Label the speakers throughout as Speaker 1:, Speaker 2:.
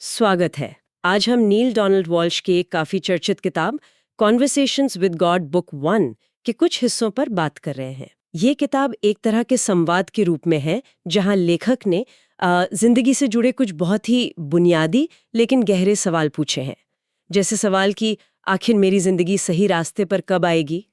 Speaker 1: स्वागत है। आज हम नील डोनाल्ड वॉल्श की एक काफी चर्चित किताब कॉन्वर्सेशंस विद गॉड बुक 1 के कुछ हिस्सों पर बात कर रहे हैं। ये किताब एक तरह के संवाद के रूप में है जहां लेखक ने जिंदगी से जुड़े कुछ बहुत ही बुनियादी लेकिन गहरे सवाल पूछे हैं। जैसे सवाल कि आखिर मेरी जिंदगी सही रास्ते पर कब आएगी,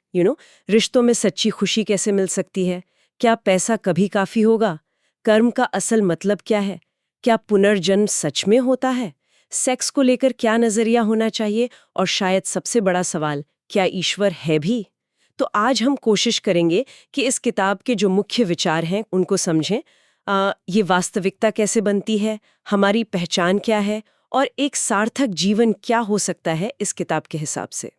Speaker 1: रिश्तों में सच्ची खुशी कैसे मिल सकती है, क्या पैसा कभी काफी होगा, कर्म का असल मतलब क्या है, क्या पुनर्जन्म सच में होता है, सेक्स को लेकर क्या नजरिया होना चाहिए, और शायद सबसे बड़ा सवाल, क्या ईश्वर है भी। तो आज हम कोशिश करेंगे कि इस किताब के जो मुख्य विचार हैं उनको समझें। ये वास्तविकता कैसे बनती है, हमारी पहचान क्या है, और एक सार्थक जीवन क्या हो सकता है इस किताब के हिसाब से।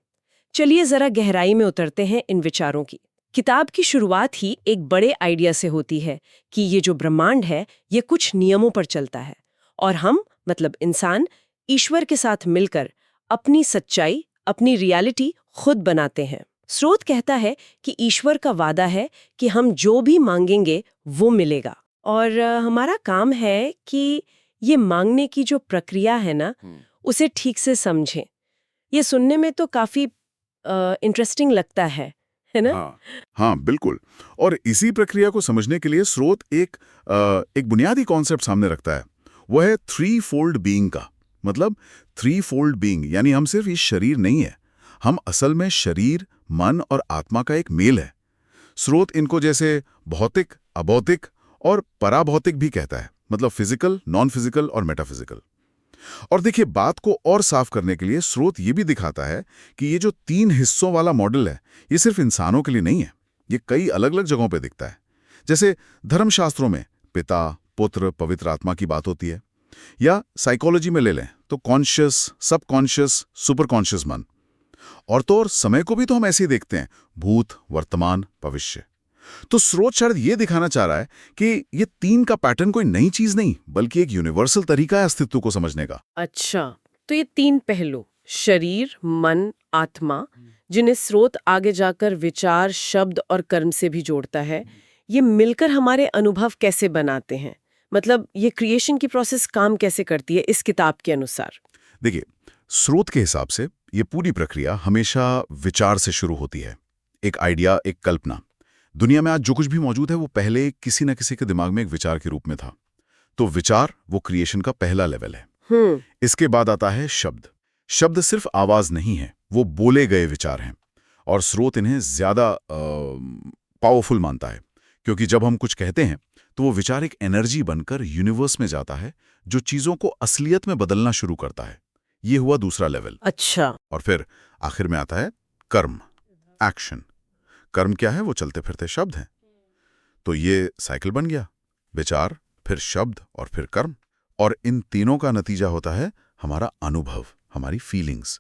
Speaker 1: चलिए जरा गहराई में उतरते हैं इन विचारों की। किताब की शुरुआत ही एक बड़े आइडिया से होती है कि ये जो ब्रह्मांड है ये कुछ नियमों पर चलता है और हम मतलब इंसान ईश्वर के साथ मिलकर अपनी सच्चाई, अपनी रियलिटी खुद बनाते हैं। स्रोत कहता है कि ईश्वर का वादा है कि हम जो भी मांगेंगे वो मिलेगा, और हमारा काम है कि ये मांगने की जो प्रक्रिया है ना उसे ठीक से समझें। ये सुनने में तो काफी इंटरेस्टिंग लगता है ना?
Speaker 2: हाँ, हाँ, बिल्कुल। और इसी प्रक्रिया को समझने के लिए स्रोत एक बुनियादी कॉन्सेप्ट सामने रखता है। वो है थ्री फोल्ड बीइंग का। मतलब थ्री फोल्ड बीइंग यानी हम सिर्फ ये शरीर नहीं है, हम असल में शरीर, मन और आत्मा का एक मेल है। स्रोत इनको जैसे भौतिक, अभौतिक और पराभौतिक भी कहता है, मतलब फिजिकल, नॉन फिजिकल और मेटाफिजिकल। और देखिए, बात को और साफ करने के लिए स्रोत ये भी दिखाता है कि ये जो तीन हिस्सों वाला मॉडल है ये सिर्फ इंसानों के लिए नहीं है, ये कई अलग अलग जगहों पे दिखता है। जैसे धर्मशास्त्रों में पिता, पुत्र, पवित्र आत्मा की बात होती है, या साइकोलॉजी में ले लें तो कॉन्शियस, सबकॉन्शियस, सुपर कॉन्शियस मन। और तो और समय को भी तो हम ऐसे ही देखते हैं, भूत, वर्तमान, भविष्य। तो स्रोत शायद ये दिखाना चाह रहा है कि ये तीन का पैटर्न कोई नई चीज नहीं बल्कि एक यूनिवर्सल तरीका है अस्तित्व को समझने का।
Speaker 1: अच्छा, तो ये तीन पहलू, शरीर, मन, आत्मा, जिन्हें स्रोत आगे जाकर विचार, शब्द और कर्म से भी जोड़ता है, ये मिलकर हमारे अनुभव कैसे बनाते हैं? मतलब ये क्रिएशन की प्रोसेस काम कैसे करती है इस किताब के अनुसार?
Speaker 2: देखिए, स्रोत के हिसाब से ये पूरी प्रक्रिया हमेशा विचार से शुरू होती है। एक आइडिया, एक कल्पना। दुनिया में आज जो कुछ भी मौजूद है वो पहले किसी न किसी के दिमाग में एक विचार के रूप में था। तो विचार वो क्रिएशन का पहला लेवल है। इसके बाद आता है शब्द। शब्द सिर्फ आवाज नहीं है, वो बोले गए विचार हैं। और स्रोत इन्हें ज्यादा पावरफुल मानता है, क्योंकि जब हम कुछ कहते हैं तो वो विचार एक एनर्जी बनकर यूनिवर्स में जाता है, जो चीजों को असलियत में बदलना शुरू करता है। ये हुआ दूसरा लेवल।
Speaker 1: अच्छा।
Speaker 2: और फिर आखिर में आता है कर्म, एक्शन। कर्म क्या है? वो चलते फिरते शब्द हैं। तो ये साइकिल बन गया, विचार, फिर शब्द और फिर कर्म। और इन तीनों का नतीजा होता है हमारा अनुभव, हमारी फीलिंग्स।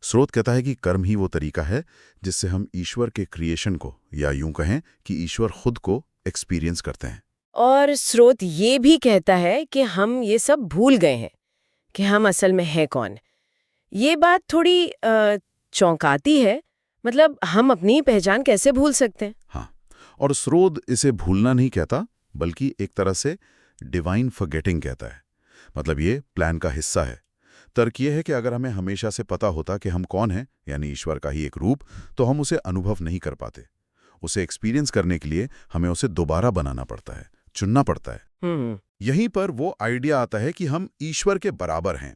Speaker 2: स्रोत कहता है कि कर्म ही वो तरीका है जिससे हम ईश्वर के क्रिएशन को, या यूं कहें कि ईश्वर खुद को एक्सपीरियंस करते हैं।
Speaker 1: और स्रोत ये भी कहता है कि हम ये सब भूल गए हैं कि हम असल में हैं कौन। ये बात थोड़ी चौंकाती है। मतलब हम अपनी पहचान कैसे भूल सकते हैं?
Speaker 2: हाँ, और स्रोत इसे भूलना नहीं कहता, बल्कि एक तरह से डिवाइन फॉरगेटिंग कहता है। मतलब ये प्लान का हिस्सा है। तर्क ये है कि अगर हमें हमेशा से पता होता कि हम कौन हैं, यानी ईश्वर का ही एक रूप, तो हम उसे अनुभव नहीं कर पाते। उसे एक्सपीरियंस करने के लिए हमें उसे दोबारा बनाना पड़ता है, चुनना पड़ता है। यहीं पर वो आइडिया आता है कि हम ईश्वर के बराबर हैं।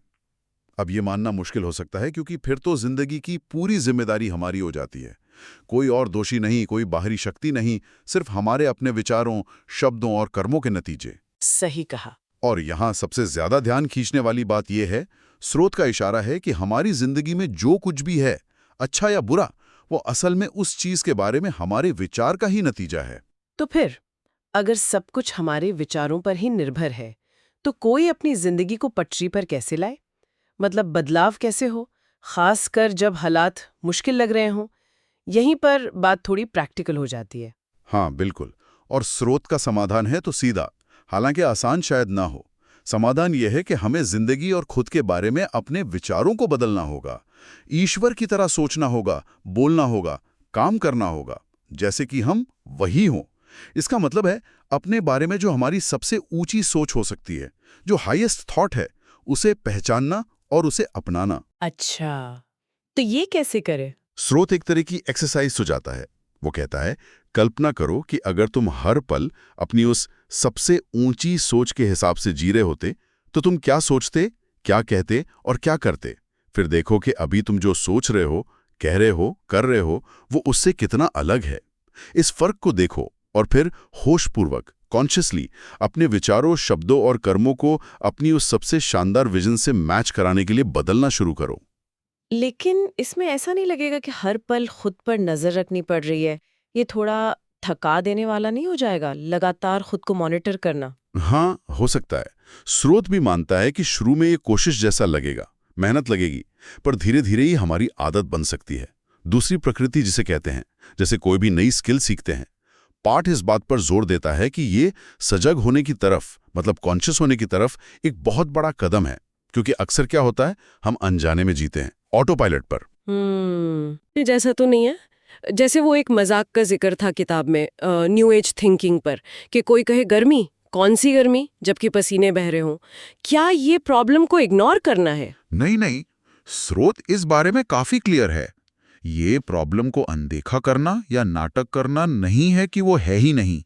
Speaker 2: अब ये मानना मुश्किल हो सकता है, क्योंकि फिर तो जिंदगी की पूरी जिम्मेदारी हमारी हो जाती है। कोई और दोषी नहीं, कोई बाहरी शक्ति नहीं, सिर्फ हमारे अपने विचारों, शब्दों और कर्मों के नतीजे।
Speaker 1: सही कहा।
Speaker 2: और यहां सबसे ज्यादा ध्यान खींचने वाली बात यह है, स्रोत का इशारा है कि हमारी जिंदगी में जो कुछ भी है, अच्छा या बुरा, वो असल में उस चीज के बारे में हमारे विचार का ही नतीजा है।
Speaker 1: तो फिर अगर सब कुछ हमारे विचारों पर ही निर्भर है, तो कोई अपनी जिंदगी को पटरी पर कैसे लाए? मतलब बदलाव कैसे हो, खासकर जब हालात मुश्किल लग रहे हों? यहीं पर बात थोड़ी प्रैक्टिकल हो जाती है।
Speaker 2: हाँ, बिल्कुल। और स्रोत का समाधान है तो सीधा, हालांकि आसान शायद ना हो। समाधान यह है कि हमें जिंदगी और खुद के बारे में अपने विचारों को बदलना होगा। ईश्वर की तरह सोचना होगा, बोलना होगा, काम करना होगा, जैसे कि हम वही हों। इसका मतलब है अपने बारे में जो हमारी सबसे ऊंची सोच हो सकती है, जो हाईएस्ट थॉट है, उसे पहचानना और उसे अपनाना।
Speaker 1: अच्छा, तो ये कैसे करे?
Speaker 2: स्रोत एक तरह की एक्सरसाइज सुझाता है। वो कहता है, कल्पना करो कि अगर तुम हर पल अपनी उस सबसे ऊंची सोच के हिसाब से जी रहे होते, तो तुम क्या सोचते, क्या कहते और क्या करते। फिर देखो कि अभी तुम जो सोच रहे हो, कह रहे हो, कर रहे हो, वो उससे कितना अलग है। इस फर्क को देखो और फिर होशपूर्वक, कॉन्शियसली अपने विचारों, शब्दों और कर्मों को अपनी उस सबसे शानदार विजन से मैच कराने के लिए बदलना शुरू करो।
Speaker 1: लेकिन इसमें ऐसा नहीं लगेगा कि हर पल खुद पर नजर रखनी पड़ रही है? ये थोड़ा थका देने वाला नहीं हो जाएगा, लगातार खुद को मॉनिटर करना?
Speaker 2: हाँ, हो सकता है। स्रोत भी मानता है कि शुरू में ये कोशिश जैसा लगेगा, मेहनत लगेगी, पर धीरे धीरे ही हमारी आदत बन सकती है। दूसरी प्रकृति जिसे कहते हैं, जैसे कोई भी नई स्किल सीखते हैं, पाठ इस बात पर जोर देता है कि ये सजग होने की तरफ, मतलब कॉन्शियस होने की तरफ एक बहुत बड़ा कदम है। क्योंकि अक्सर क्या होता है, हम अनजाने में जीते हैं, ऑटो पायलट पर।
Speaker 1: ये जैसा तो नहीं है जैसे वो एक मजाक का जिक्र था किताब में न्यू एज थिंकिंग पर, कि कोई कहे गर्मी, कौन सी गर्मी, जबकि पसीने बह रहे हों। क्या ये प्रॉब्लम को इग्नोर करना है?
Speaker 2: नहीं नहीं, स्रोत इस बारे में काफी क्लियर है। ये प्रॉब्लम को अनदेखा करना या नाटक करना नहीं है कि वो है ही नहीं,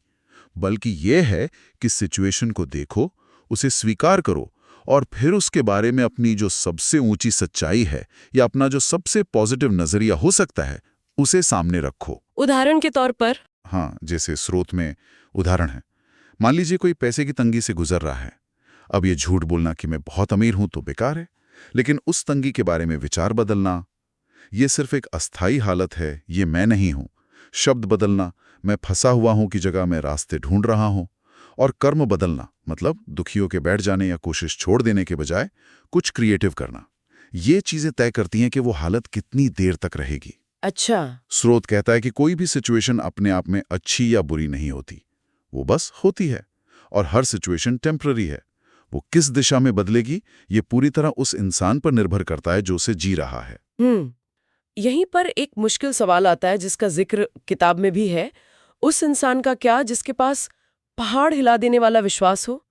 Speaker 2: बल्कि ये है कि सिचुएशन को देखो, उसे स्वीकार करो और फिर उसके बारे में अपनी जो सबसे ऊंची सच्चाई है या अपना जो सबसे पॉजिटिव नजरिया हो सकता है, उसे सामने रखो।
Speaker 1: उदाहरण के तौर पर?
Speaker 2: हाँ, जैसे स्रोत में उदाहरण है। मान लीजिए कोई पैसे की तंगी से गुजर रहा है। अब ये झूठ बोलना कि मैं बहुत अमीर हूं तो बेकार है, लेकिन उस तंगी के बारे में विचार बदलना, ये सिर्फ एक अस्थाई हालत है, ये मैं नहीं हूं। शब्द बदलना, मैं फंसा हुआ हूं की जगह मैं रास्ते ढूंढ रहा हूं। और कर्म बदलना, मतलब दुखियों के बैठ जाने या कोशिश छोड़ देने के बजाय कुछ क्रिएटिव करना। ये चीजें तय करती हैं कि वो हालत कितनी देर तक रहेगी।
Speaker 1: अच्छा।
Speaker 2: स्रोत कहता है कि कोई भी सिचुएशन अपने आप में अच्छी या बुरी नहीं होती, वो बस होती है। और हर सिचुएशन टेम्पररी है। वो किस दिशा में बदलेगी, ये पूरी तरह उस इंसान पर निर्भर करता है जो उसे जी रहा है।
Speaker 1: यहीं पर एक मुश्किल सवाल आता है जिसका जिक्र किताब में भी है। उस इंसान का क्या जिसके पास पहाड़ हिला देने वाला विश्वास हो,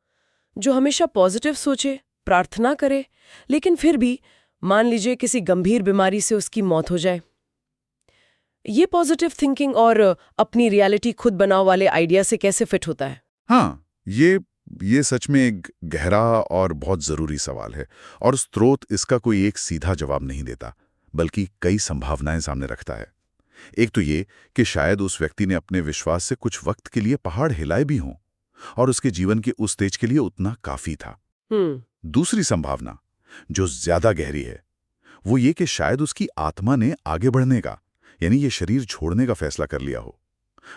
Speaker 1: जो हमेशा पॉजिटिव सोचे, प्रार्थना करे, लेकिन फिर भी मान लीजिए किसी गंभीर बीमारी से उसकी मौत हो जाए। ये पॉजिटिव थिंकिंग और अपनी रियलिटी खुद बनाओ वाले आइडिया से कैसे फिट होता है?
Speaker 2: हाँ, ये सच में एक गहरा और बहुत जरूरी सवाल है। और स्रोत इसका कोई एक सीधा जवाब नहीं देता, बल्कि कई संभावनाएं सामने रखता है। एक तो ये कि शायद उस व्यक्ति ने अपने विश्वास से कुछ वक्त के लिए पहाड़ हिलाए भी हों और उसके जीवन के उस स्टेज के लिए उतना काफी था। दूसरी संभावना, जो ज्यादा गहरी है, वो ये कि शायद उसकी आत्मा ने आगे बढ़ने का, यानी ये शरीर छोड़ने का फैसला कर लिया हो।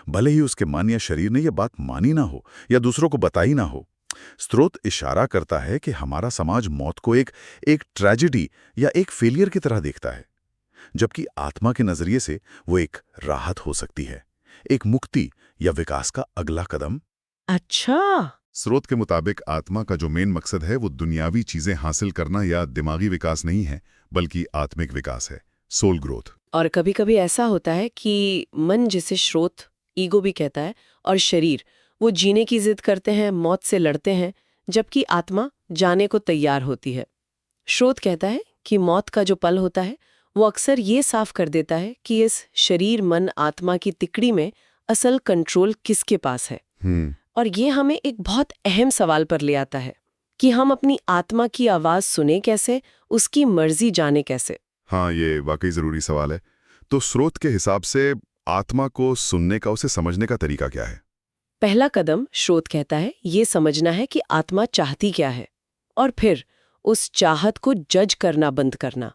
Speaker 2: भले ही उसके मन या शरीर ने यह बात मानी ना हो या दूसरों को बताई ना हो। स्रोत इशारा करता है कि हमारा समाज मौत को एक ट्रेजेडी या एक फेलियर की तरह देखता है, जबकि आत्मा के नजरिए से वो एक राहत हो सकती है, एक मुक्ति या विकास का अगला कदम।
Speaker 1: अच्छा।
Speaker 2: स्रोत के मुताबिक आत्मा का जो मेन मकसद है वो दुनियावी चीजें हासिल करना या दिमागी विकास नहीं है, बल्कि आत्मिक विकास है, सोल ग्रोथ।
Speaker 1: और कभी कभी ऐसा होता है कि मन, जिसे स्रोत ईगो भी कहता है, और शरीर, वो जीने की जिद करते हैं, मौत से लड़ते हैं, जबकि आत्मा जाने को तैयार होती है। स्रोत कहता है कि मौत का जो पल होता है वो अक्सर ये साफ कर देता है कि इस शरीर, मन, आत्मा की तिकड़ी में असल कंट्रोल किसके पास है। और ये हमें एक बहुत अहम सवाल पर ले आता है कि हम अपनी आत्मा की आवाज सुने कैसे, उसकी मर्जी जाने कैसे।
Speaker 2: हाँ, ये वाकई जरूरी सवाल है। तो स्रोत के हिसाब से आत्मा को सुनने का, उसे समझने का तरीका क्या है?
Speaker 1: पहला कदम, स्रोत कहता है, ये समझना है कि आत्मा चाहती क्या है, और फिर उस चाहत को जज करना बंद करना।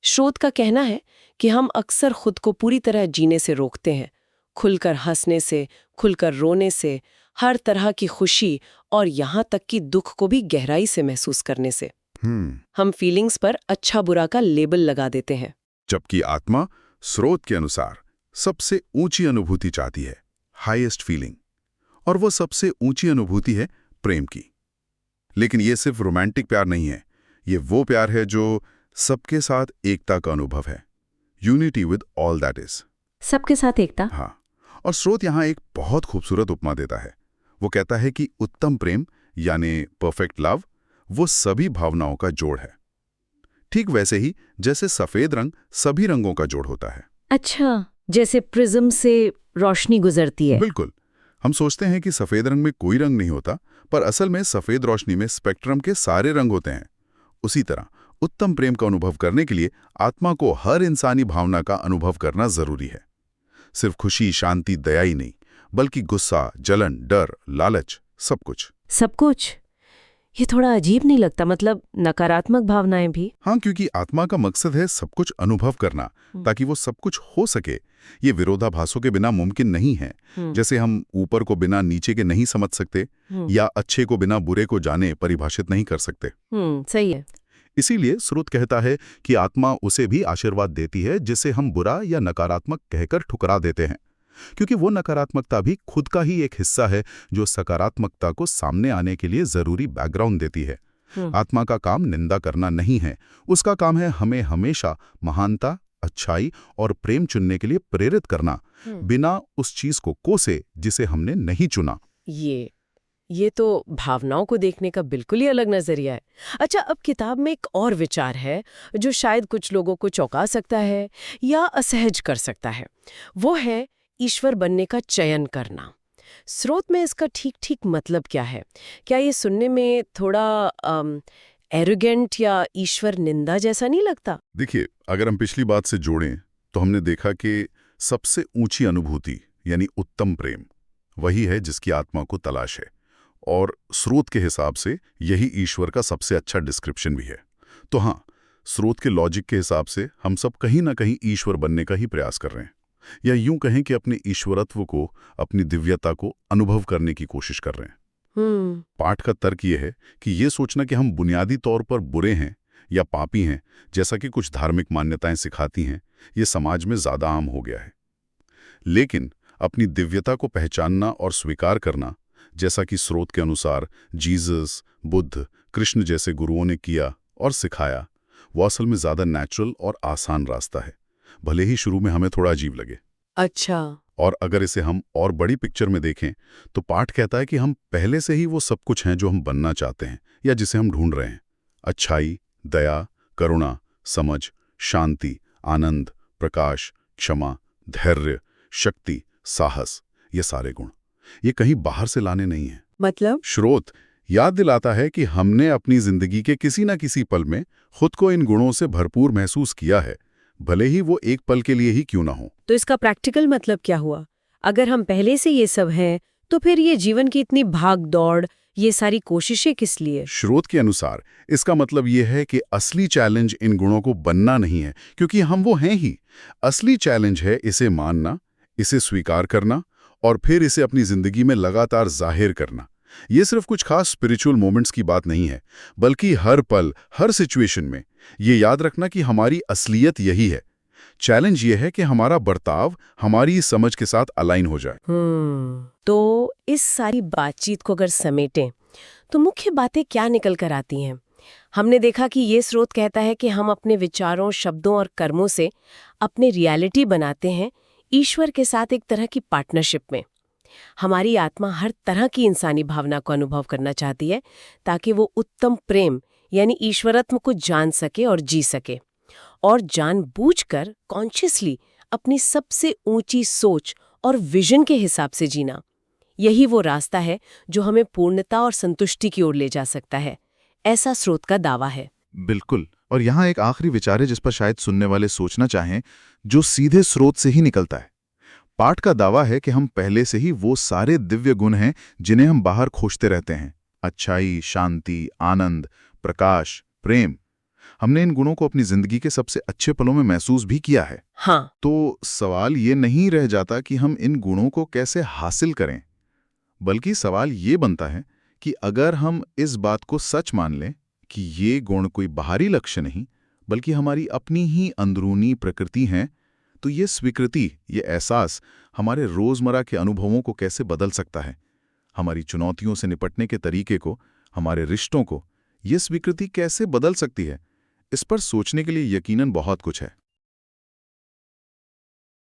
Speaker 1: स्रोत का कहना है कि हम अक्सर खुद को पूरी तरह जीने से रोकते हैं, खुलकर हंसने से, खुलकर रोने से, हर तरह की खुशी और यहाँ तक कि दुख को भी गहराई से महसूस करने से। हम फीलिंग्स पर अच्छा बुरा का लेबल लगा देते हैं,
Speaker 2: जबकि आत्मा स्रोत के अनुसार सबसे ऊंची अनुभूति चाहती है, हाईएस्ट फीलिंग। और वो सबसे ऊंची अनुभूति है प्रेम की। लेकिन ये सिर्फ रोमांटिक प्यार नहीं है, ये वो प्यार है जो सबके साथ एकता का अनुभव है, unity with all that is.
Speaker 1: सबके साथ एकता।
Speaker 2: हाँ, और स्रोत यहाँ एक बहुत खूबसूरत उपमा देता है। वो कहता है कि उत्तम प्रेम यानी परफेक्ट लव वो सभी भावनाओं का जोड़ है। ठीक वैसे ही जैसे सफेद रंग सभी रंगों का जोड़ होता है।
Speaker 1: अच्छा, जैसे प्रिज्म से रोशनी गुजरती है।
Speaker 2: बिल्कुल। हम सोचते हैं कि सफेद रंग में कोई रंग नहीं होता, पर असल में सफेद रोशनी में स्पेक्ट्रम के सारे रंग होते हैं। उसी तरह उत्तम प्रेम का अनुभव करने के लिए आत्मा को हर इंसानी भावना का अनुभव करना जरूरी है। सिर्फ खुशी, शांति, दया ही नहीं, बल्कि गुस्सा, जलन, डर, लालच, सब कुछ।
Speaker 1: सब कुछ? ये थोड़ा अजीब नहीं लगता? मतलब नकारात्मक भावनाएं भी?
Speaker 2: हाँ, क्योंकि आत्मा का मकसद है सब कुछ अनुभव करना, ताकि वो सब कुछ हो सके। ये विरोधाभासों के बिना मुमकिन नहीं है। जैसे हम ऊपर को बिना नीचे के नहीं समझ सकते, या अच्छे को बिना बुरे को जाने परिभाषित नहीं कर सकते।
Speaker 1: सही है।
Speaker 2: इसीलिए स्रोत कहता है कि आत्मा उसे भी आशीर्वाद देती है जिसे हम बुरा या नकारात्मक कहकर ठुकरा देते हैं, क्योंकि वो नकारात्मकता भी खुद का ही एक हिस्सा है जो सकारात्मकता को सामने आने के लिए जरूरी बैकग्राउंड देती है। आत्मा का काम निंदा करना नहीं है, उसका काम है हमें हमेशा महानता, अच्छाई और प्रेम चुनने के लिए प्रेरित करना, बिना उस चीज को कोसे जिसे हमने नहीं चुना।
Speaker 1: ये तो भावनाओं को देखने का बिल्कुल ही अलग नजरिया है। अच्छा, अब किताब में एक और विचार है जो शायद कुछ लोगों को चौंका सकता है या असहज कर सकता है। वो है ईश्वर बनने का चयन करना। स्रोत में इसका ठीक मतलब क्या है? क्या ये सुनने में थोड़ा एरोगेंट या ईश्वर निंदा जैसा नहीं लगता?
Speaker 2: देखिए, अगर हम पिछली बात से जोड़ें तो हमने देखा कि सबसे ऊंची अनुभूति यानी उत्तम प्रेम वही है जिसकी आत्मा को तलाश है, और स्रोत के हिसाब से यही ईश्वर का सबसे अच्छा डिस्क्रिप्शन भी है। तो हाँ, स्रोत के लॉजिक के हिसाब से हम सब कहीं ना कहीं ईश्वर बनने का ही प्रयास कर रहे हैं, या यूं कहें कि अपने ईश्वरत्व को, अपनी दिव्यता को अनुभव करने की कोशिश कर रहे हैं। पाठ का तर्क ये है कि ये सोचना कि हम बुनियादी तौर पर बुरे हैं या पापी हैं, जैसा कि कुछ धार्मिक मान्यताएं सिखाती हैं, ये समाज में ज्यादा आम हो गया है। लेकिन अपनी दिव्यता को पहचानना और स्वीकार करना, जैसा कि स्रोत के अनुसार जीसस, बुद्ध, कृष्ण जैसे गुरुओं ने किया और सिखाया, वो असल में ज्यादा नेचुरल और आसान रास्ता है, भले ही शुरू में हमें थोड़ा अजीब लगे।
Speaker 1: अच्छा।
Speaker 2: और अगर इसे हम और बड़ी पिक्चर में देखें तो पाठ कहता है कि हम पहले से ही वो सब कुछ हैं जो हम बनना चाहते हैं या जिसे हम ढूंढ रहे हैं। अच्छाई, दया, करुणा, समझ, शांति, आनंद, प्रकाश, क्षमा, धैर्य, शक्ति, साहस, ये सारे गुण ये कहीं बाहर से लाने नहीं हैं।
Speaker 1: मतलब
Speaker 2: स्रोत याद दिलाता है कि हमने अपनी जिंदगी के किसी न किसी पल में खुद को इन गुणों से भरपूर महसूस किया है, भले ही वो एक पल के लिए ही क्यों ना हो।
Speaker 1: तो इसका प्रैक्टिकल मतलब क्या हुआ? अगर हम पहले से ये सब हैं, तो फिर ये जीवन की इतनी भाग दौड़, ये सारी कोशिशें किस लिए?
Speaker 2: स्रोत के अनुसार इसका मतलब ये है कि असली चैलेंज इन गुणों को बनना नहीं है, क्योंकि हम वो हैं ही। असली चैलेंज है इसे मानना, इसे स्वीकार करना और फिर इसे अपनी जिंदगी में लगातार जाहिर करना। ये सिर्फ कुछ खास स्पिरिचुअल मोमेंट्स की बात नहीं है, बल्कि हर पल, हर सिचुएशन में ये याद रखना कि हमारी असलियत यही है। चैलेंज ये है कि हमारा बर्ताव हमारी समझ के साथ अलाइन हो जाए।
Speaker 1: तो इस सारी बातचीत को अगर समेटें तो मुख्य बातें क्या निकल कर आती हैं? हमने देखा कि ये स्रोत कहता है कि हम अपने विचारों, शब्दों और कर्मों से अपने रियलिटी बनाते हैं, ईश्वर के साथ एक तरह की पार्टनरशिप में। हमारी आत्मा हर तरह की इंसानी भावना को अनुभव करना चाहती है ताकि वो उत्तम प्रेम यानी ईश्वरत्व को जान सके और जी सके, और जानबूझकर कॉन्शियसली अपनी सबसे ऊंची सोच और विजन के हिसाब से जीना। यही वो रास्ता है जो हमें पूर्णता और संतुष्टि की ओर ले जा सकता है, ऐसा स्रोत का दावा है।
Speaker 3: बिल्कुल। और यहाँ एक आखिरी विचार है जिस पर शायद सुनने वाले सोचना चाहें, जो सीधे स्रोत से ही निकलता है। पाठ का दावा है कि हम पहले से ही वो सारे दिव्य गुण हैं जिन्हें हम बाहर खोजते रहते हैं। अच्छाई, शांति, आनंद, प्रकाश, प्रेम। हमने इन गुणों को अपनी जिंदगी के सबसे अच्छे पलों में महसूस भी किया है।
Speaker 1: हाँ।
Speaker 3: तो सवाल ये नहीं रह जाता कि हम इन गुणों को कैसे हासिल करें, बल्कि सवाल ये बनता है कि अगर हम इस बात को सच मान लें कि ये गुण कोई बाहरी लक्ष्य नहीं बल्कि हमारी अपनी ही अंदरूनी प्रकृति हैं, तो ये स्वीकृति, ये एहसास हमारे रोजमर्रा के अनुभवों को कैसे बदल सकता है, हमारी चुनौतियों से निपटने के तरीके को, हमारे रिश्तों को ये स्वीकृति कैसे बदल सकती है। इस पर सोचने के लिए यकीनन बहुत कुछ है।